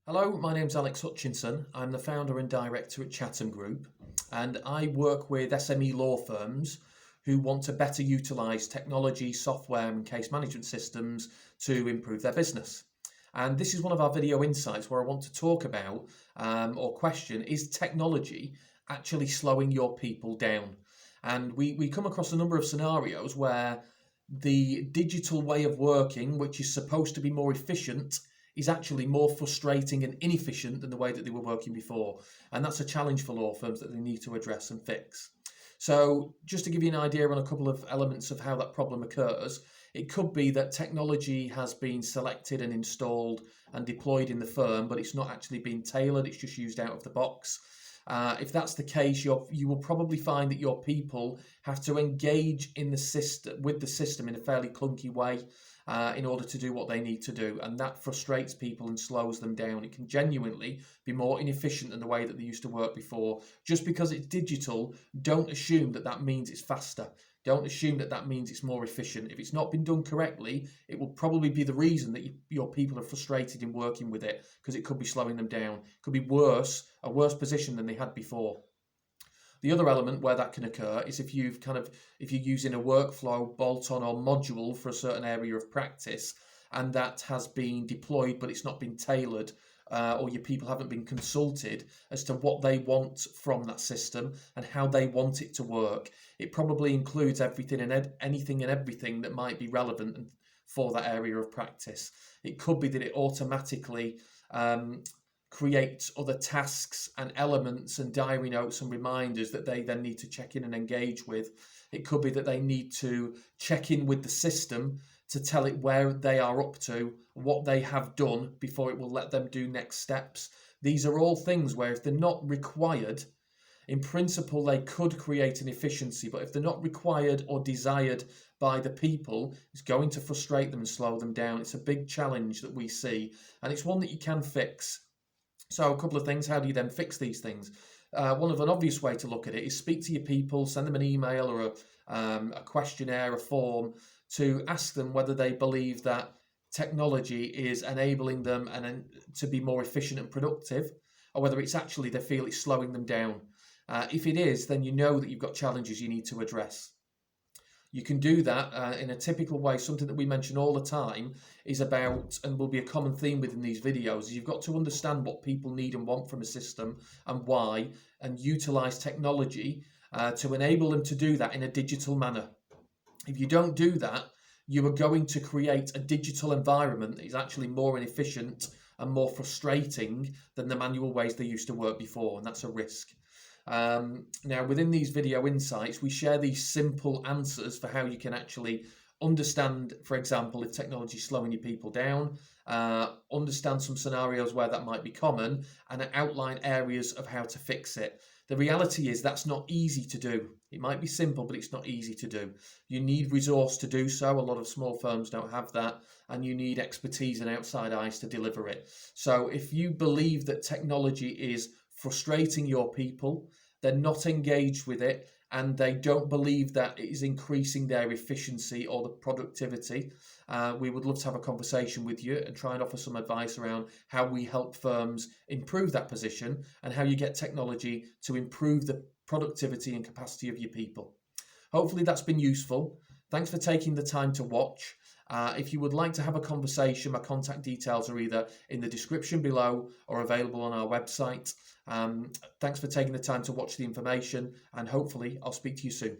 Hello, my name's Alex Hutchinson. I'm the founder and director at Chatham Group, and I work with SME law firms who want to better utilise technology, software and case management systems to improve their business. And this is one of our video insights where I want to talk about or question, is technology actually slowing your people down? And we come across a number of scenarios where the digital way of working, which is supposed to be more efficient, is actually more frustrating and inefficient than the way that they were working before. And that's a challenge for law firms that they need to address and fix. So just to give you an idea on a couple of elements of how that problem occurs, it could be that technology has been selected and installed and deployed in the firm, but it's not actually been tailored, it's just used out of the box. If that's the case, you will probably find that your people have to engage in the system with the system in a fairly clunky way in order to do what they need to do, and that frustrates people and slows them down. It can genuinely be more inefficient than the way that they used to work before. Just because it's digital, don't assume that that means it's faster. Don't assume that that means it's more efficient. If it's not been done correctly, it will probably be the reason that your people are frustrated in working with it, because it could be slowing them down. It could be a worse position than they had before. The other element where that can occur is if you're using a workflow, bolt-on or module for a certain area of practice, and that has been deployed but it's not been tailored, or your people haven't been consulted as to what they want from that system and how they want it to work. It probably includes everything and anything and everything that might be relevant for that area of practice. It could be that it automatically creates other tasks and elements and diary notes and reminders that they then need to check in and engage with. It could be that they need to check in with the system to tell it where they are up to, what they have done before it will let them do next steps. These are all things where if they're not required, in principle, they could create an efficiency, but if they're not required or desired by the people, it's going to frustrate them and slow them down. It's a big challenge that we see, and it's one that you can fix. So a couple of things, how do you then fix these things? One of an obvious way to look at it is speak to your people, send them an email or a questionnaire, a form, to ask them whether they believe that technology is enabling them and to be more efficient and productive, or whether it's actually they feel it's slowing them down. If it is, then you know that you've got challenges you need to address. You can do that in a typical way. Something that we mention all the time is about, and will be a common theme within these videos, is you've got to understand what people need and want from a system and why, and utilise technology to enable them to do that in a digital manner. If you don't do that, you are going to create a digital environment that is actually more inefficient and more frustrating than the manual ways they used to work before, and that's a risk. Now, within these video insights, we share these simple answers for how you can actually understand, for example, if technology is slowing your people down, understand some scenarios where that might be common, and outline areas of how to fix it. The reality is that's not easy to do. It might be simple, but it's not easy to do. You need resource to do so. A lot of small firms don't have that, and you need expertise and outside eyes to deliver it. So if you believe that technology is frustrating your people, they're not engaged with it, and they don't believe that it is increasing their efficiency or the productivity, we would love to have a conversation with you and try and offer some advice around how we help firms improve that position and how you get technology to improve the productivity and capacity of your people. Hopefully that's been useful. Thanks for taking the time to watch. If you would like to have a conversation, my contact details are either in the description below or available on our website. Thanks for taking the time to watch the information, and hopefully I'll speak to you soon.